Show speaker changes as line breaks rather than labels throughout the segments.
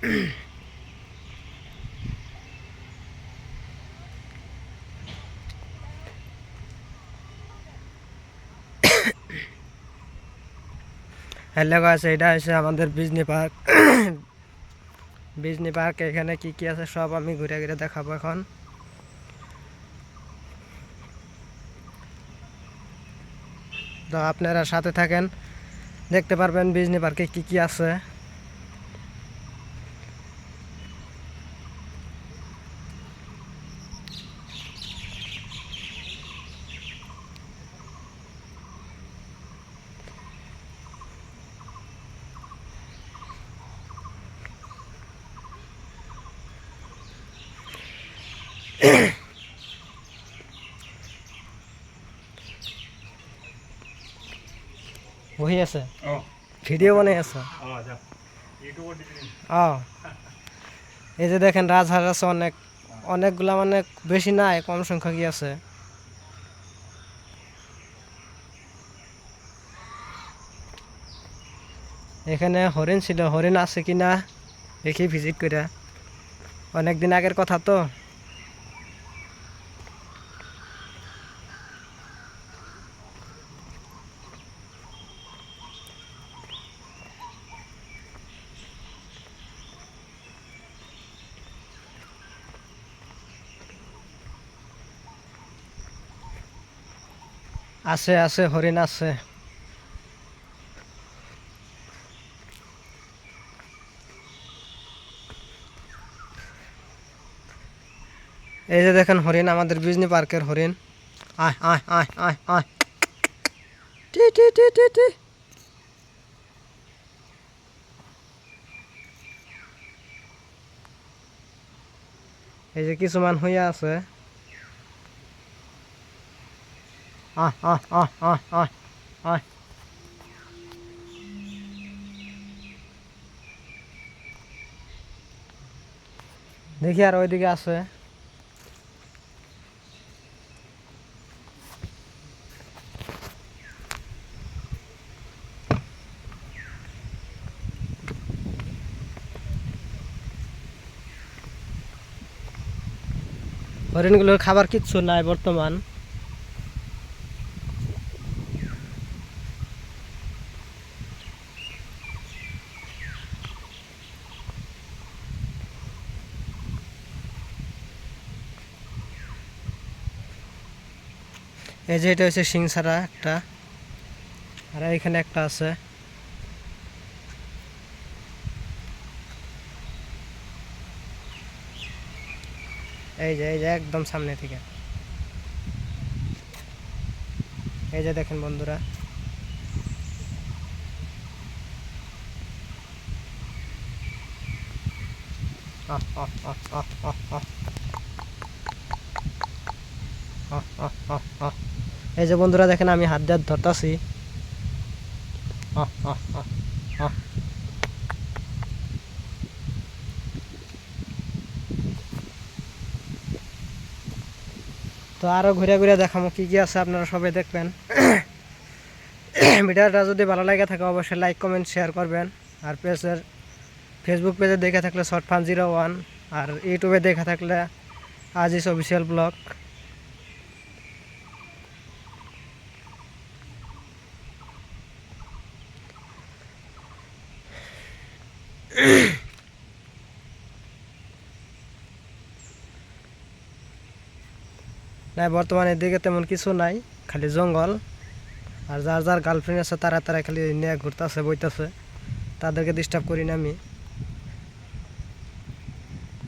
Hello guys, এটা হচ্ছে আমাদের বিজনি পার্ক। বিজনি পার্ক এখানে কি কি আছে সব আমি ঘুরে ঘুরে দেখাবো এখন। তো আপনারা সাথে থাকেন, দেখতে পারবেন বিজনি পার্কে কি কি আছে। বহি আছে, ভিডিও বানাই আছে। এই যে দেখেন রাজহাঁস আছে অনেকগুলা, মানে বেশি নাই, কম সংখ্যকই আছে। এখানে হরিণ ছিল, হরিণ আছে কিনা দেখি ভিজিট করে, অনেকদিন আগের কথা তো। আছে আছে হরিণ আছে। এই যে দেখেন হরিণ, আমাদের বিজনি পার্কের হরিণ। আয় আয় আয় আয় আয়, টি টি টি টি টি। এই যে কিছুমান হইয়া আছে। আয় আয় আয় আয় আয় আয়। দেখি আর ওইদিকে আছে। হরিণগুলোর খাবার কিচ্ছু নাই বর্তমান। এই যে এটা হচ্ছে সিংসারা একটা, আর এখানে একটা আছে। এই যে একদম সামনে থেকে, এই যে দেখেন বন্ধুরা। আহ আহ আহ আহ আহ আহ আহ আহ আহ আহ। এই যে বন্ধুরা দেখেন, আমি হাত দিয়ে ধরতাছি। আহ আহ আহ আহ। তো আরো ঘুরে ঘুরে দেখাবো কি কি আছে, আপনারা সবাই দেখবেন। ভিডিওটা যদি ভালো লাগে থাকে অবশ্যই লাইক কমেন্ট শেয়ার করবেন। আর ফেসবুক পেজে দেখে থাকলে shortfun01, আর ইউটিউবে দেখে থাকলে আজিজ অফিসিয়াল ব্লগ। না, বর্তমানে এদিকে তেমন কিছু নাই, খালি জঙ্গল। আর যার যার গার্লফ্রেন্ড আছে তারা তারা খালি নিয়ে ঘুরতেছে বইতেছে, তাদেরকে ডিস্টার্ব করি না আমি।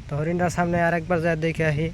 তো হরিণটার সামনে আরেকবার যা দেখে আহি।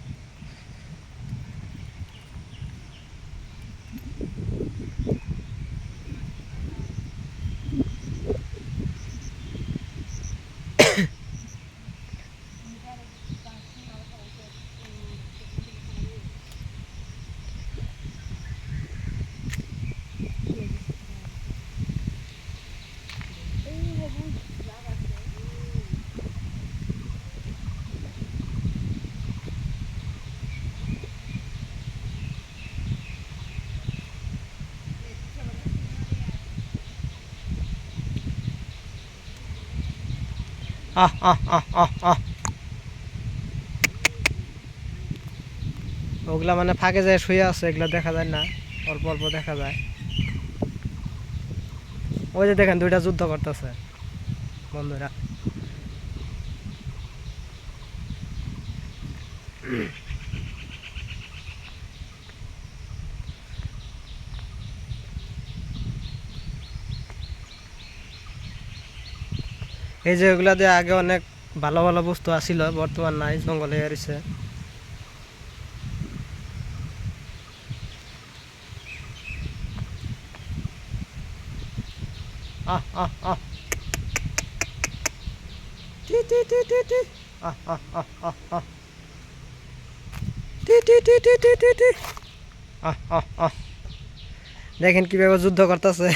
আহ আহ আহ আহ আহ ওগুলা মানে ফাঁকে যায় শুয়ে আছে, এগুলা দেখা যায় না, অল্প অল্প দেখা যায়। ওই যে দেখেন দুইটা যুদ্ধ করতেছে বন্ধুরা। এই যে ওগুলা দিয়ে আগে অনেক ভালো ভালো বস্তু আসিল, বর্তমান নাই, জঙ্গলে এরিছে। আহ আহ আহ টি টি টি টি টি আহ আহ আহ আহ আহ টি টি টি টি টি টি টি আহ আহ আহ দেখেন কিভাবে যুদ্ধ করতেছে।